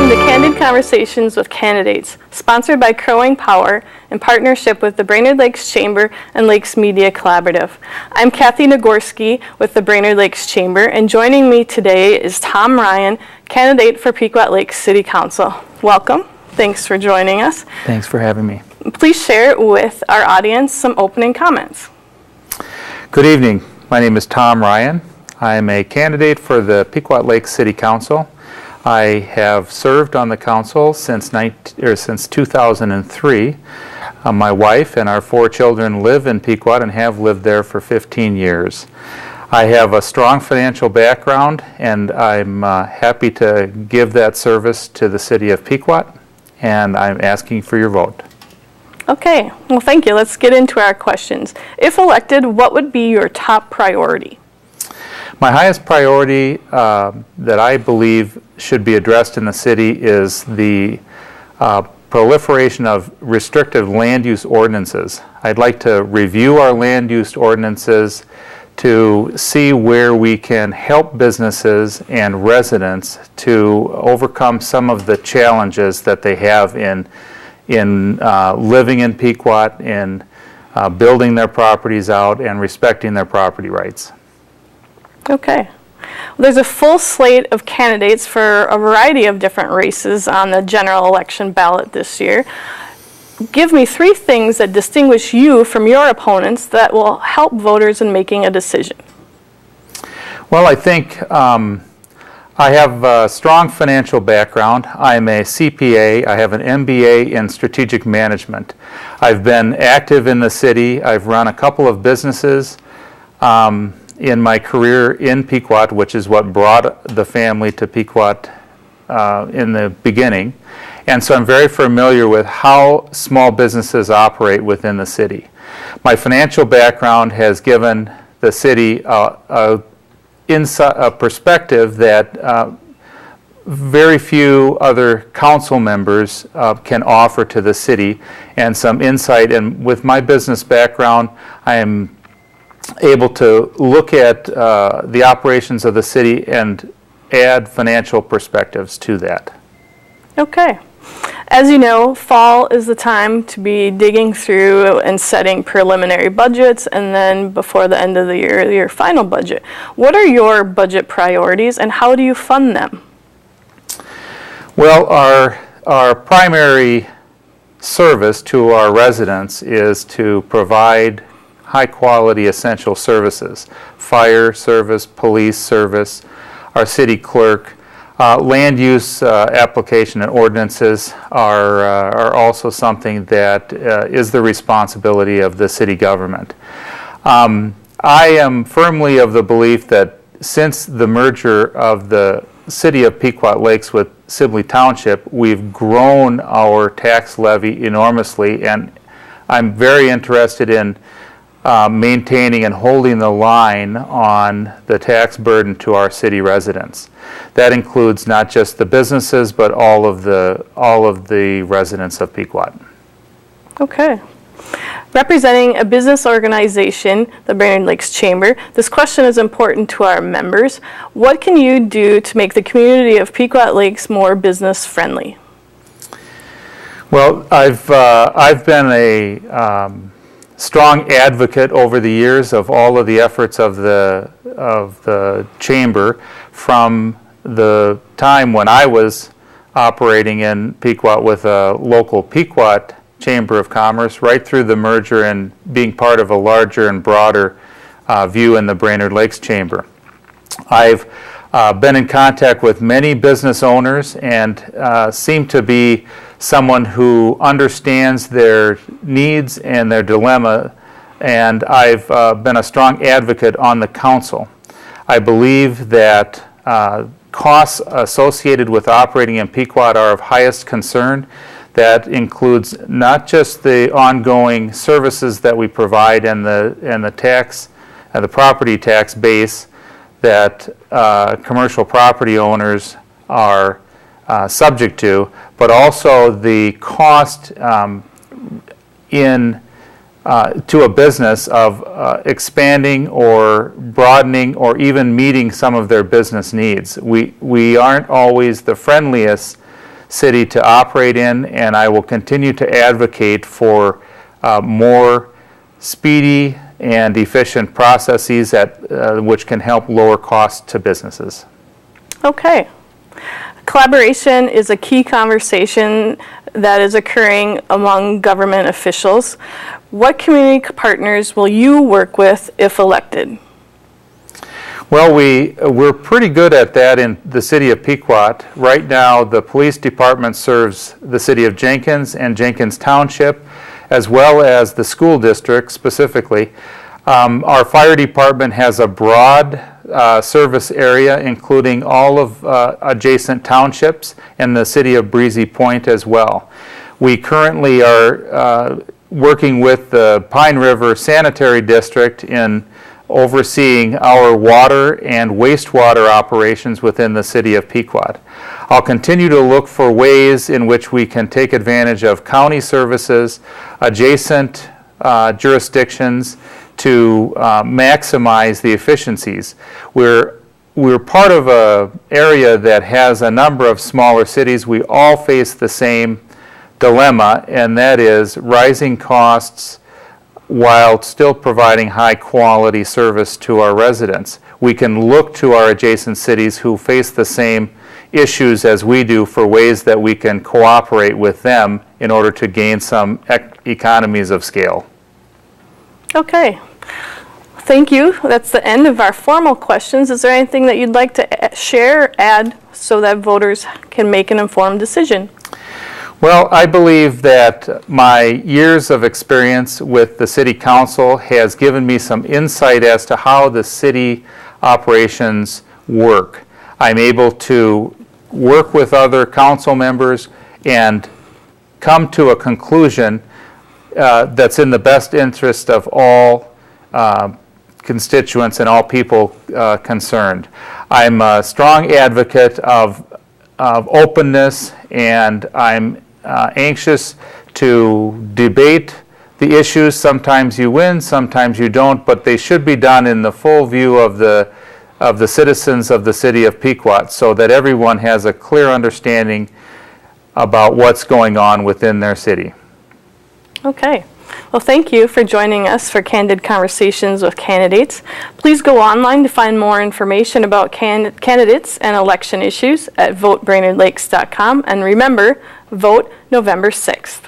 Welcome to Candid Conversations with Candidates, sponsored by Crowing Power in partnership with the Brainerd Lakes Chamber and Lakes Media Collaborative. I'm Kathy Nagorski with the Brainerd Lakes Chamber, and joining me today is Tom Ryan, candidate for Pequot Lakes City Council. Welcome. Thanks for joining us. Thanks for having me. Please share with our audience some opening comments. Good evening. My name is Tom Ryan. I am a candidate for the Pequot Lakes City Council. I have served on the council since 2003. My wife and our 4 children live in Pequot and have lived there for 15 years. I have a strong financial background, and I'm happy to give that service to the city of Pequot, and I'm asking for your vote. Okay, well, thank you. Let's get into our questions. If elected, what would be your top priority? My highest priority that I believe should be addressed in the city is the proliferation of restrictive land use ordinances. I'd like to review our land use ordinances to see where we can help businesses and residents to overcome some of the challenges that they have in living in Pequot, in building their properties out, and respecting their property rights. Okay. Well, there's a full slate of candidates for a variety of different races on the general election ballot this year. Give me 3 things that distinguish you from your opponents that will help voters in making a decision. Well, I think I have a strong financial background. I'm a CPA. I have an MBA in strategic management. I've been active in the city. I've run a couple of businesses in my career in Pequot, which is what brought the family to Pequot in the beginning. And so I'm very familiar with how small businesses operate within the city. My financial background has given the city a perspective that very few other council members can offer to the city, and some insight. And with my business background, I am able to look at the operations of the city and add financial perspectives to that. Okay. As you know, fall is the time to be digging through and setting preliminary budgets, and then before the end of the year, your final budget. What are your budget priorities, and how do you fund them? Well, our primary service to our residents is to provide high-quality essential services: fire service, police service, our city clerk. Land use application and ordinances are also something that is the responsibility of the city government. I am firmly of the belief that since the merger of the city of Pequot Lakes with Sibley Township, we've grown our tax levy enormously, and I'm very interested in maintaining and holding the line on the tax burden to our city residents. That includes not just the businesses, but all of the residents of Pequot. Okay. Representing a business organization, the Brainerd Lakes Chamber, this question is important to our members. What can you do to make the community of Pequot Lakes more business friendly? Well, I've been a strong advocate over the years of all of the efforts of the chamber, from the time when I was operating in Pequot with a local Pequot Chamber of Commerce, right through the merger and being part of a larger and broader view in the Brainerd Lakes Chamber. I've been in contact with many business owners and seem to be someone who understands their needs and their dilemma, and I've been a strong advocate on the council. I believe that costs associated with operating in Pequot are of highest concern. That includes not just the ongoing services that we provide and the tax, the property tax base that commercial property owners are subject to, but also the cost to a business of expanding or broadening or even meeting some of their business needs. We aren't always the friendliest city to operate in, and I will continue to advocate for more speedy and efficient processes which can help lower costs to businesses. Okay. Collaboration is a key conversation that is occurring among government officials. What community partners will you work with if elected? Well, we're pretty good at that in the city of Pequot. Right now, the police department serves the city of Jenkins and Jenkins Township, as well as the school district specifically. Our fire department has a broad service area, including all of adjacent townships and the city of Breezy Point as well. We currently are working with the Pine River Sanitary District in overseeing our water and wastewater operations within the city of Pequot. I'll continue to look for ways in which we can take advantage of county services, adjacent jurisdictions, to maximize the efficiencies. We're part of an area that has a number of smaller cities. We all face the same dilemma, and that is rising costs while still providing high quality service to our residents. We can look to our adjacent cities who face the same issues as we do for ways that we can cooperate with them in order to gain some economies of scale. Okay. Thank you. That's the end of our formal questions. Is there anything that you'd like to share or add so that voters can make an informed decision? Well, I believe that my years of experience with the City Council has given me some insight as to how the city operations work. I'm able to work with other council members and come to a conclusion that's in the best interest of all constituents and all people concerned. I'm a strong advocate of openness, and I'm anxious to debate the issues. Sometimes you win, sometimes you don't, but they should be done in the full view of the citizens of the city of Pequot, so that everyone has a clear understanding about what's going on within their city. Okay. Well, thank you for joining us for Candid Conversations with Candidates. Please go online to find more information about candidates and election issues at votebrainerdlakes.com. And remember, vote November 6th.